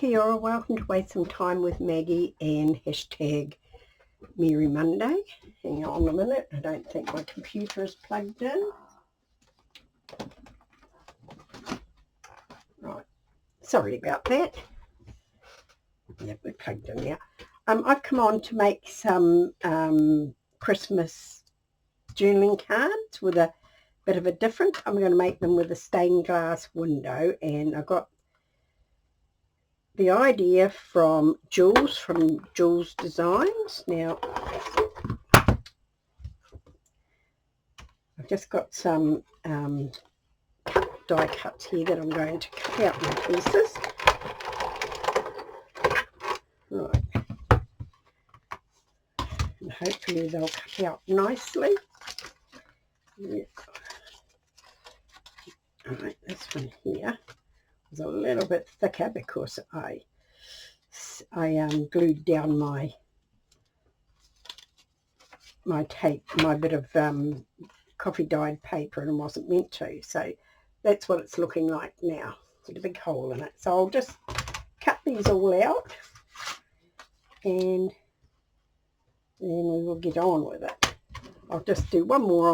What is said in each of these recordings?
Kia ora, welcome to Waste Some Time with Maggie and hashtag Merry Monday. Hang on a minute, I don't think my computer is plugged in. Right, sorry about that. Yep, we're plugged in now. I've come on to make some Christmas journaling cards with a bit of a different. I'm going to make them with a stained glass window, and I got the idea from Jules from JoolseDesigns. Now, I've just got some die cuts here that I'm going to cut out in pieces. Right. And hopefully they'll cut out nicely. Yeah. Alright, this one here is a little bit thicker because I glued down my tape, my bit of coffee dyed paper, and wasn't meant to. So that's what it's looking like now, with a big hole in it. So I'll just cut these all out and then we will get on with it. I'll just do one more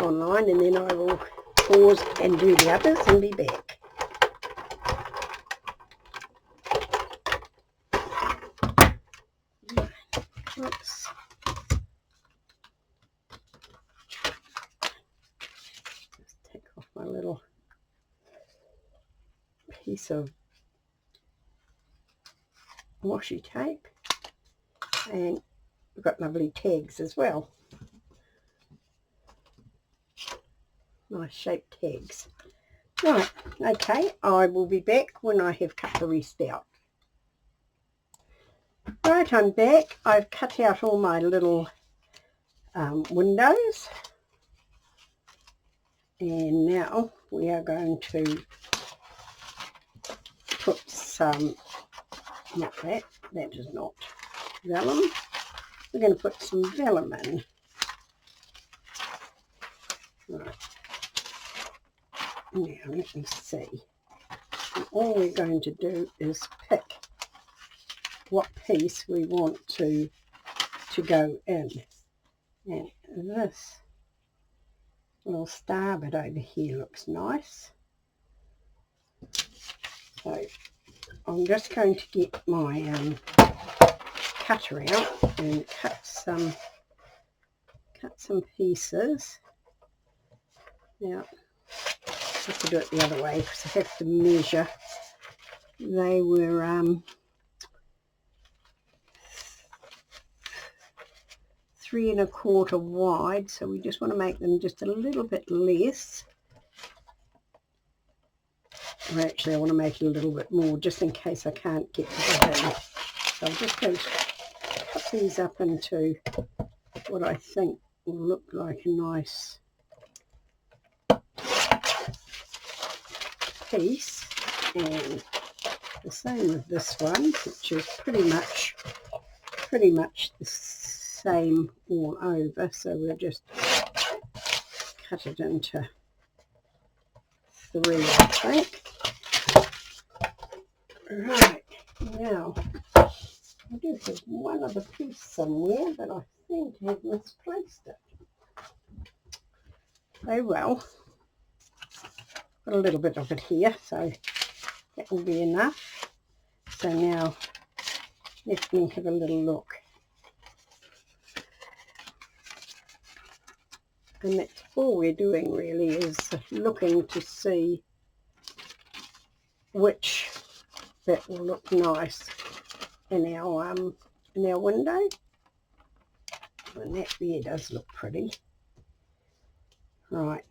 online and then I will pause and do the others and be back. Oops. Just take off my little piece of washi tape, and we've got lovely tags as well. Nice shaped tags. Right, okay, I will be back when I have cut the rest out. Right, I'm back. I've cut out all my little windows, and now we are going to put some, not that is not vellum. We're going to put some vellum in. Right. Now let me see. And all we're going to do is pick what piece we want to go in. And this little star bit over here looks nice. So I'm just going to get my cutter out and cut some pieces. Now I have to do it the other way because I have to measure. They were 3 1/4 wide, so we just want to make them just a little bit less. Or actually I want to make it a little bit more just in case I can't get the bit in. So I'm just going to cut these up into what I think will look like a nice piece, and the same with this one, which is pretty much the same all over. So we'll just cut it into 3, I think. Right, now I do have one other piece somewhere, but I seem to have misplaced it. Oh well. Got a little bit of it here, so that will be enough. So now let me have a little look. And that's all we're doing really, is looking to see which bit will look nice in our window. And that there does look pretty. Right.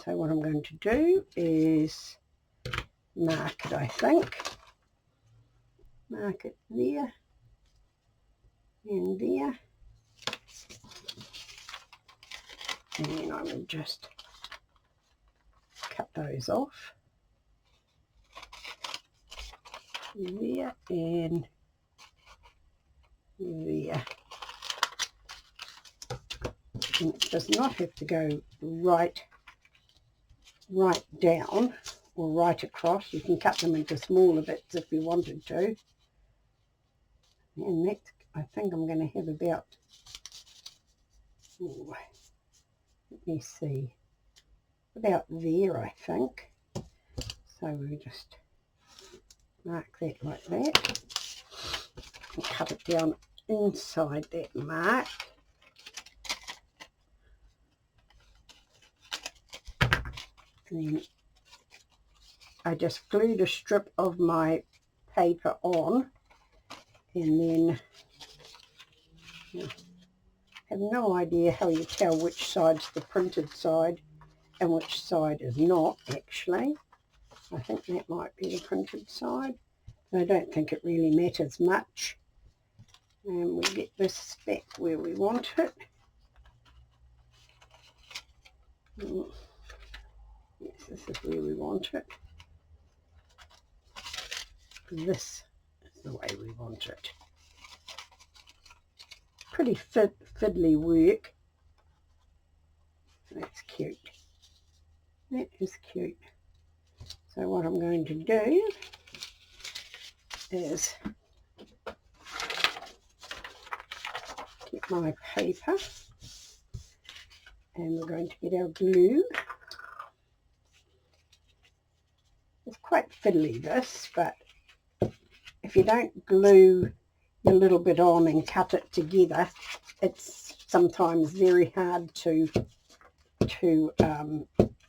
So what I'm going to do is mark it, I think. Mark it there and there. And then I will just cut those off. There and there. And it does not have to go right down, or right across. You can cut them into smaller bits if you wanted to. And that's, I think I'm going to have about, ooh, let me see, about there I think. So we just mark that like that and cut it down inside that mark. And then I just glued a strip of my paper on, and then I have no idea how you tell which side's the printed side and which side is not actually. I think that might be the printed side. I don't think it really matters much. And we get this back where we want it. Yes, this is where we want it. This is the way we want it. Pretty fiddly work. That's cute. That is cute. So what I'm going to do is get my paper, and we're going to get our glue. It's quite fiddly this, but if you don't glue a little bit on and cut it together, it's sometimes very hard to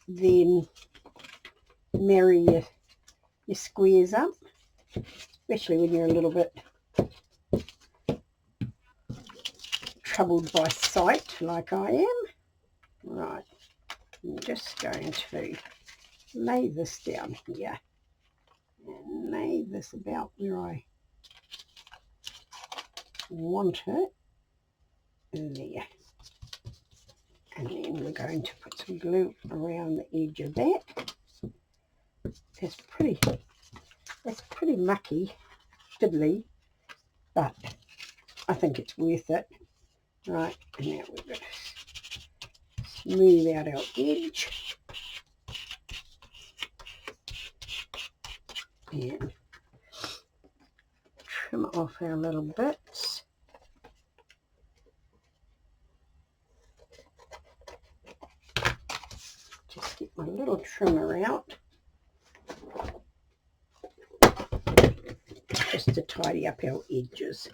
then marry your squares up, especially when you're a little bit troubled by sight like I am. Right, I'm just going to lay this down here and lay this about where I want it, there. And then we're going to put some glue around the edge of that. It's pretty mucky, fiddly, but I think it's worth it. Right, and now we're going to smooth out our edge and trim off our little bits. Just get my little trimmer out just to tidy up our edges.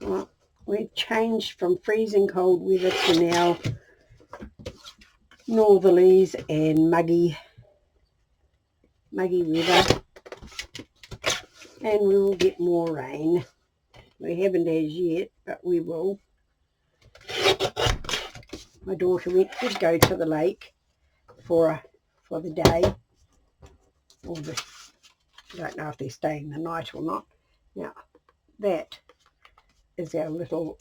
Well, we've changed from freezing cold weather to now northerlies and muggy weather, and we will get more rain. We haven't as yet, but we will. My daughter did go to the lake for the day. I don't know if they're staying the night or not. Now, that is our little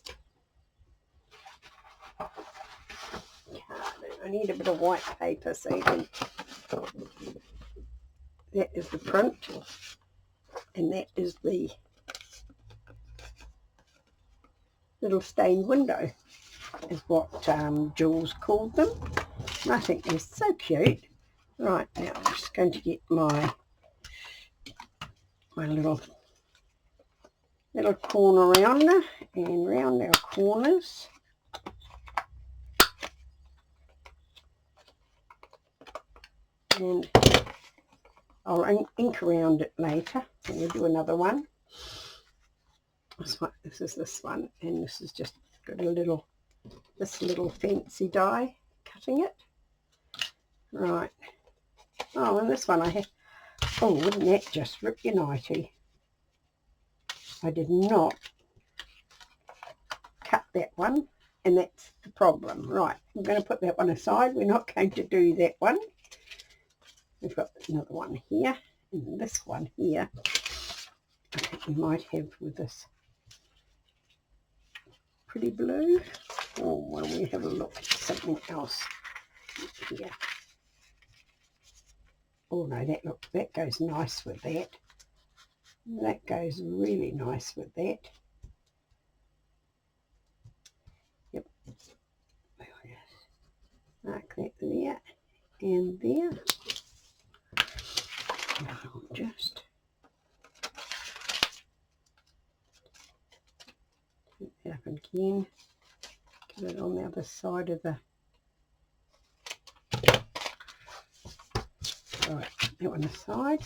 card. I need a bit of white paper so you can... That is the print, and that is the little stained window, is what Jules called them. And I think they're so cute. Right, now I'm just going to get my little corner rounder and round our corners. And I'll ink around it later. I'm going to do another one. This is this one, and this is just got this little fancy die cutting it. Right. Oh, and this one I have. Oh, wouldn't that just rip your nightie? I did not cut that one, and that's the problem. Right, I'm going to put that one aside. We're not going to do that one. We've got another one here, and this one here. I think we might have with this pretty blue. Or will we have a look at something else here? Oh no, that goes nice with that. That goes really nice with that. Yep. And there. I'll just put that up again. Get it on the other side of the. Right, that one aside.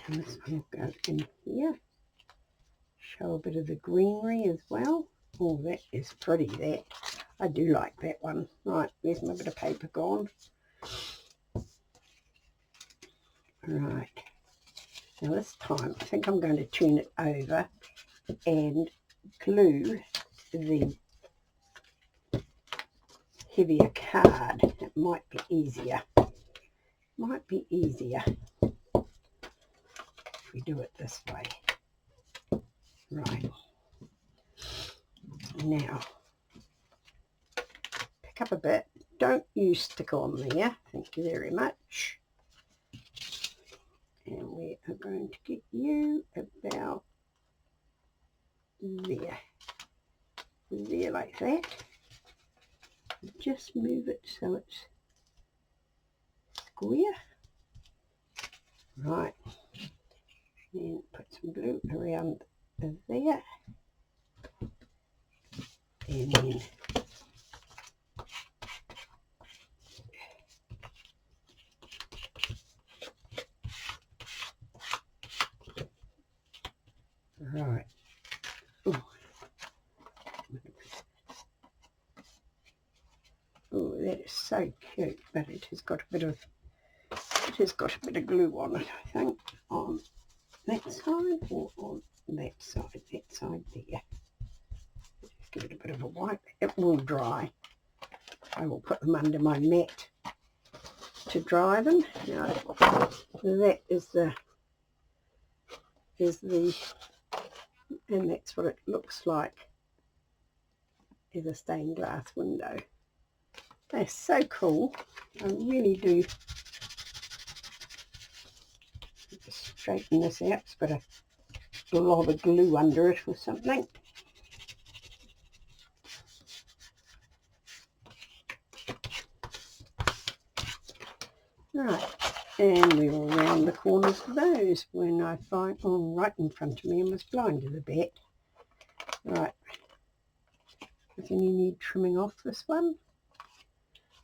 And this one will go in here. Show a bit of the greenery as well. Oh, that is pretty, that. I do like that one. Right, there's my bit of paper gone. Right. Now this time, I think I'm going to turn it over and glue the heavier card. It might be easier. Might be easier if we do it this way. Right. Now, pick up a bit. Don't you stick on there. Thank you very much. And we are going to get you about there. There like that. Just move it so it's square. Right. And put some glue around there. And then right. Oh, that is so cute, but it has got a bit of glue on it, I think, on that side or on that side there. Just give it a bit of a wipe. It will dry. I will put them under my mat to dry them. Now, that is the and that's what it looks like is a stained glass window. They're so cool. I really do. Just straighten this out. It's got a lot of glue under it or something. Right, and we will round the corners of those when I find one right in front of me and was blinded a bit. Right, does any need trimming off this one?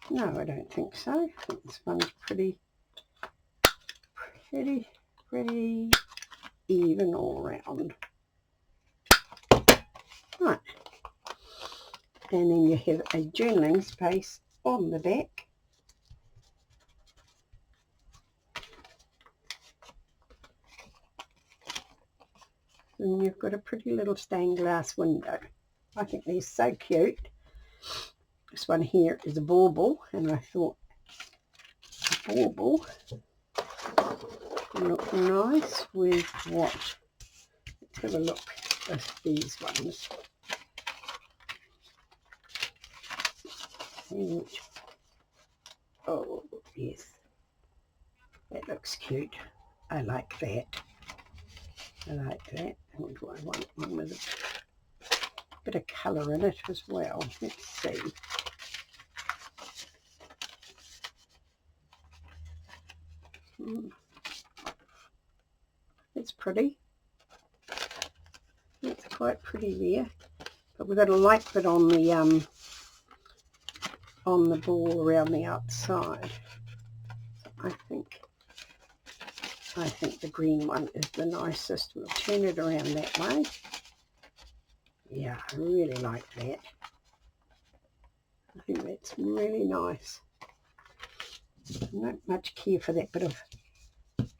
No, I don't think so. I think this one's pretty even all round. Right, and then you have a journaling space on the back. And you've got a pretty little stained glass window. I think they're so cute. This one here is a bauble, and I thought a bauble look nice with what? Let's have a look at these ones. Oh, yes. That looks cute. I like that. I like that. Or do I want one with a bit of colour in it as well? Let's see. It's pretty. It's quite pretty there. But we've got a light bit on the ball around the outside. I think the green one is the nicest. We'll turn it around that way. Yeah, I really like that. I think that's really nice. Not much care for that bit of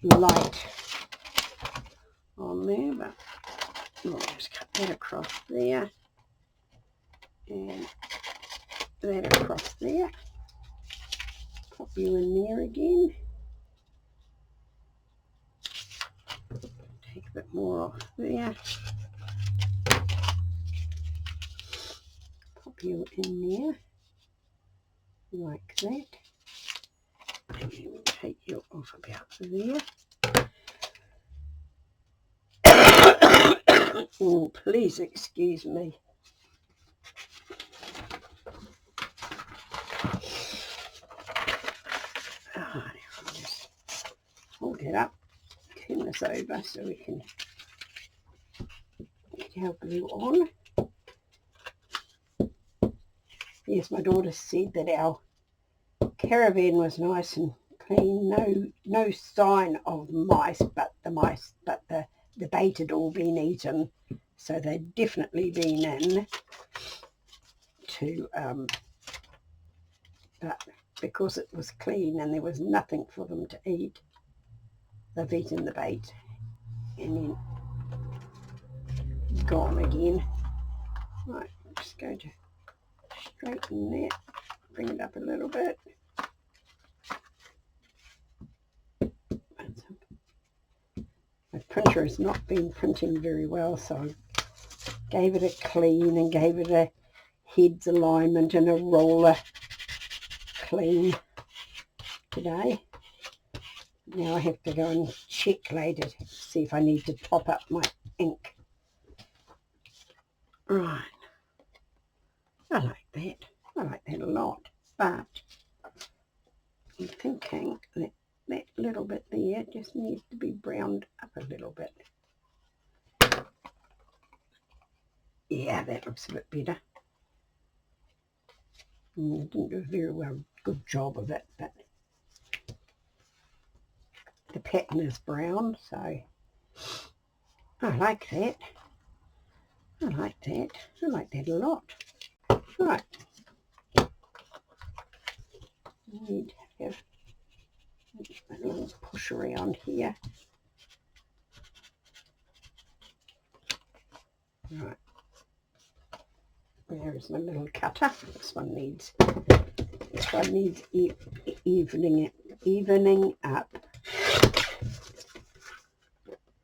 light on there, but we'll just cut that across there and that across there. Pop you in there again. Take a bit more off there. Pop you in there like that. And then we'll take you off about there. Oh, please excuse me. that up, turn this over so we can get our glue on. Yes, my daughter said that our caravan was nice and clean, no sign of mice, but the bait had all been eaten, so they'd definitely been in to but because it was clean and there was nothing for them to eat, they've eaten the bait and then gone again. Right, I'm just going to straighten that, bring it up a little bit. My printer has not been printing very well, so I gave it a clean and gave it a heads alignment and a roller clean today. Now I have to go and check later to see if I need to top up my ink. Right, I like that. I like that a lot, but I'm thinking that that little bit there just needs to be browned up a little bit. Yeah, that looks a bit better. I didn't do a very good job of it, but the pattern is brown, so I like that. I like that. I like that a lot. Right. I need to have a little push around here. Right. There's my little cutter. This one needs evening up.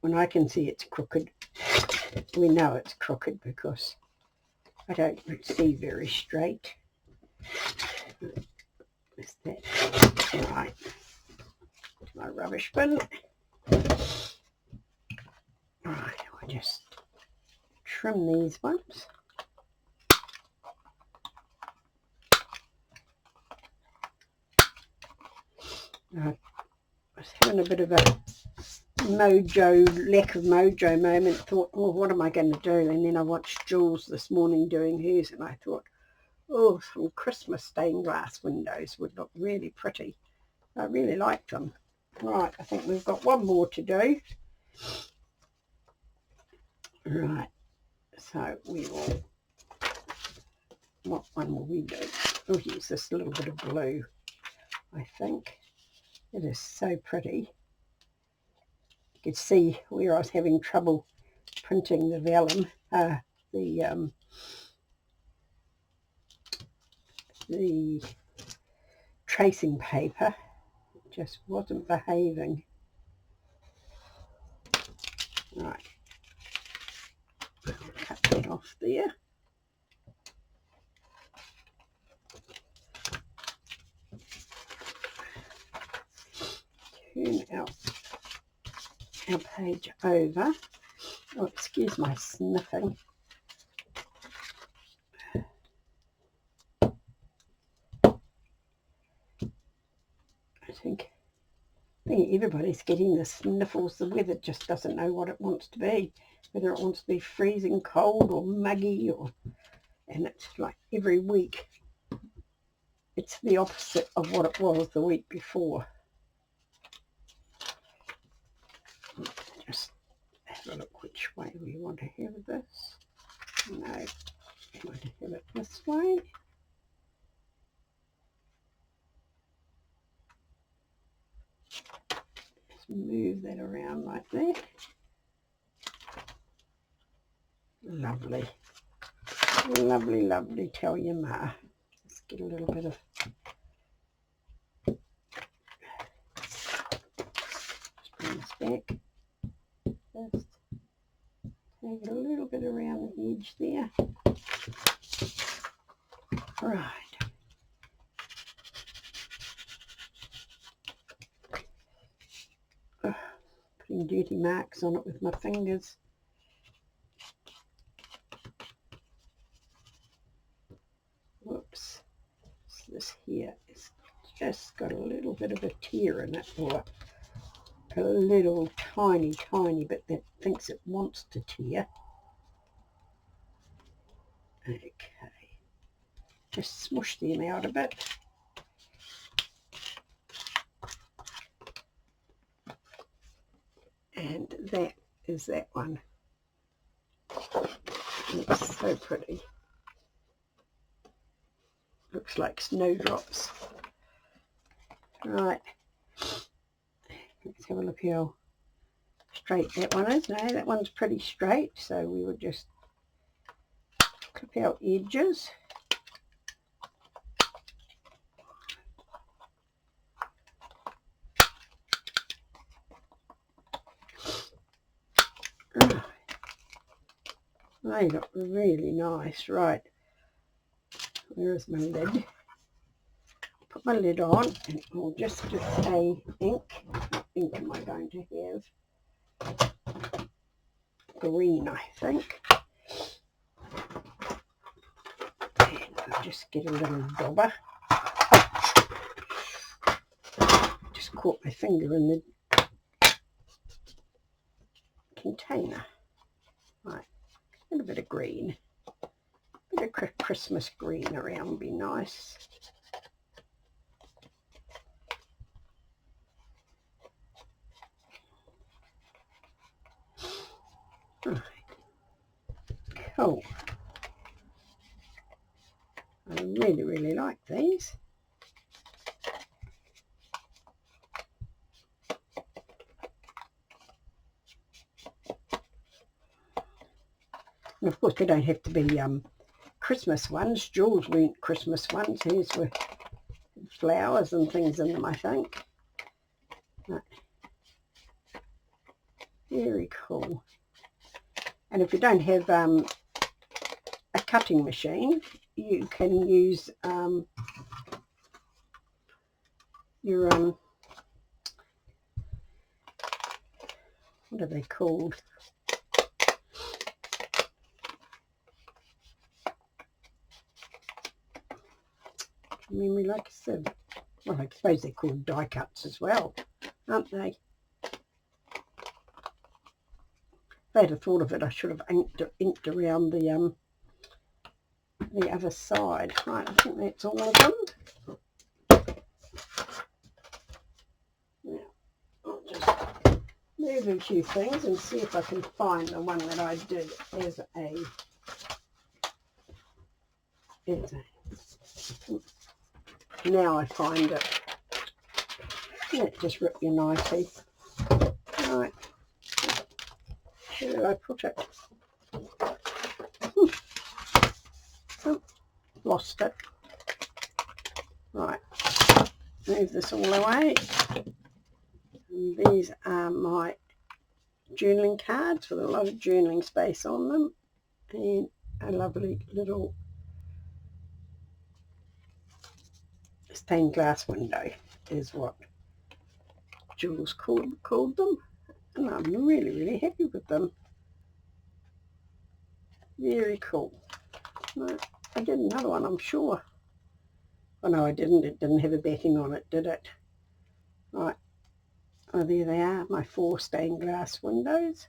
When I can see it's crooked, we know it's crooked because I don't see very straight. Is that right? To my rubbish bin. Right, I'll just trim these ones. I was having a bit of a lack of mojo moment, thought, oh, what am I going to do? And then I watched Jules this morning doing hers, and I thought, oh, some Christmas stained glass windows would look really pretty. I really liked them. Right, I think we've got one more to do. Right, so we will, what one will we do? Oh, use this little bit of blue, I think. It is so pretty. You could see where I was having trouble printing the vellum, the tracing paper. It just wasn't behaving. Right, cut that off there. Turn our page over. Oh, excuse my sniffing. I think everybody's getting the sniffles. The weather just doesn't know what it wants to be, whether it wants to be freezing cold or muggy, and it's like every week it's the opposite of what it was the week before. Just have a look which way we want to have this. No, we want to have it this way. Just move that around like that. Lovely. Lovely, lovely, tell your ma. Let's get a little bit of, just bring this back. Just take it a little bit around the edge there. Right. Putting dirty marks on it with my fingers. Whoops. So this here is just got a little bit of a tear in it, or a little tiny bit that thinks it wants to tear. Okay, just smush them out a bit. And that is that one. It's so pretty. Looks like snowdrops. Right, let's have a look how straight that one is. No, that one's pretty straight, so we would just clip our edges. They look really nice. Right, where's my lid? Put my lid on and we'll just do a ink. What ink am I going to have? Green, I think. And I'll just get a little dauber. Oh, just caught my finger in the container. Right, and a bit of green. A bit of Christmas green around would be nice. Right. Cool. I really like these. And of course they don't have to be Christmas ones. Jules weren't Christmas ones. Hers were flowers and things in them, I think. Right. Very cool. And if you don't have a cutting machine, you can use your what are they called? Memory, like I said. Well, I suppose they're called die cuts as well, aren't they? If I'd have thought of it, I should have inked around the other side. Right, I think that's all of them. Now, I'll just move a few things and see if I can find the one that I did as a now I find it. That just ripped your knifey. Right. Where did I put it? Oh, lost it. Right. Move this all away. And these are my journaling cards with a lot of journaling space on them. And a lovely little stained glass window is what Jules called them, and I'm really happy with them. Very cool. Right, I did another one, I'm sure. Oh no, I didn't. It didn't have a backing on it, did it? Right. Oh, there they are, my 4 stained glass windows.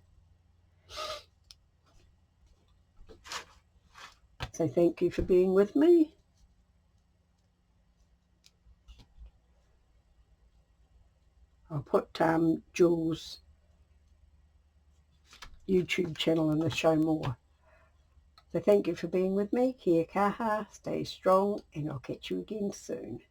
So thank you for being with me. I'll put Jules' YouTube channel in the show more. So thank you for being with me. Kia kaha, stay strong, and I'll catch you again soon.